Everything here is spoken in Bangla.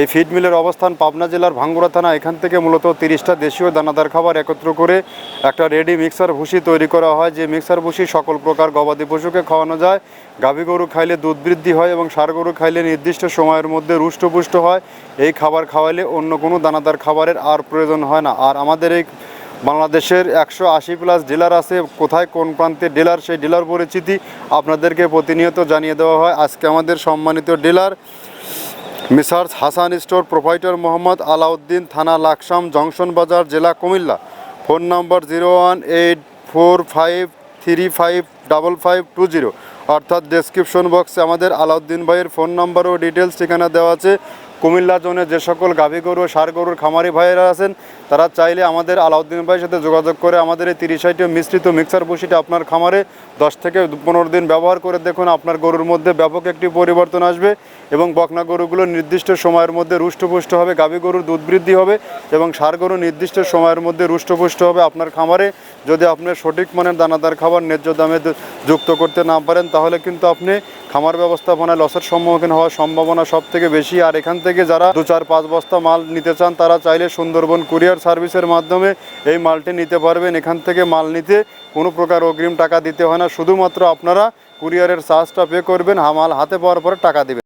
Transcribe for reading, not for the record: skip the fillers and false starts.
এই ফিড মিলের অবস্থান পাবনা জেলার ভাঙ্গুড়া থানা। এখান থেকে মূলত 30টা দেশীয় দানাদার খাবার একত্র করে একটা রেডি মিক্সার ভুসি তৈরি করা হয়, যে মিক্সার ভুসি সকল প্রকার গবাদি পশুকে খাওয়ানো যায়। গাভী গরু খাইলে দুধ বৃদ্ধি হয় এবং ষাঁড় গরু খাইলে নির্দিষ্ট সময়ের মধ্যে রুষ্টপুষ্ট হয়। এই খাবার খাওয়াইলে অন্য কোনো দানাদার খাবারের আর প্রয়োজন হয় না। আর আমাদের এই বাংলাদেশের 180+ ডিলার আছে, কোথায় কোন প্রান্তে ডিলার, সেই ডিলার পরিচিতি আপনাদেরকে প্রতিনিয়ত জানিয়ে দেওয়া হয়। আজকে আমাদের সম্মানিত dealer মিসার্স Hasan store, proprietor Mohammad Alauddin, থানা লাকসাম, জংশন বাজার, জেলা কুমিল্লা। ফোন নম্বর 01845355520, অর্থাৎ ডেসক্রিপশন বক্সে আমাদের আলাউদ্দিন ভাইয়ের ফোন নাম্বার ও ডিটেলস ঠিকানা দেওয়া আছে। কুমিল্লা জোনে যে সকল গাভী গরু ষাঁড় গরুর খামারি ভাইয়েরা আছেন, তারা চাইলে আমাদের আলাউদ্দিন ভাইয়ের সাথে যোগাযোগ করে আমাদের এই 30 মিশ্রিত মিক্সার ভুসিটা আপনার খামারে 10 থেকে 15 দিন ব্যবহার করে দেখুন, আপনার গরুর মধ্যে ব্যাপক একটি পরিবর্তন আসবে এবং বকনা গরুগুলো নির্দিষ্ট সময়ের মধ্যে রুষ্টপুষ্ট হবে, গাভী গরুর দুধ বৃদ্ধি হবে এবং ষাঁড় গরু নির্দিষ্ট সময়ের মধ্যে রুষ্টপুষ্ট হবে। আপনার খামারে যদি আপনি সঠিক মানের দানাদার খাবার ন্যায্য দামে যুক্ত করতে না পারেন, তাহলে কিন্তু আপনি খামার ব্যবস্থাপনায় লসের সম্মুখীন হওয়ার সম্ভাবনা সব থেকে বেশি। আর এখান থেকে যারা 2-4-5 বস্তা মাল নিতে চান, তারা চাইলে সুন্দরবন কুরিয়ার সার্ভিসের মাধ্যমে এই মালটি নিতে পারবেন। এখান থেকে মাল নিতে কোনো প্রকার অগ্রিম টাকা দিতে হয় না, শুধুমাত্র আপনারা কুরিয়ারের চার্জটা পে করবেন, মাল হাতে পাওয়ার পরে টাকা দেবেন।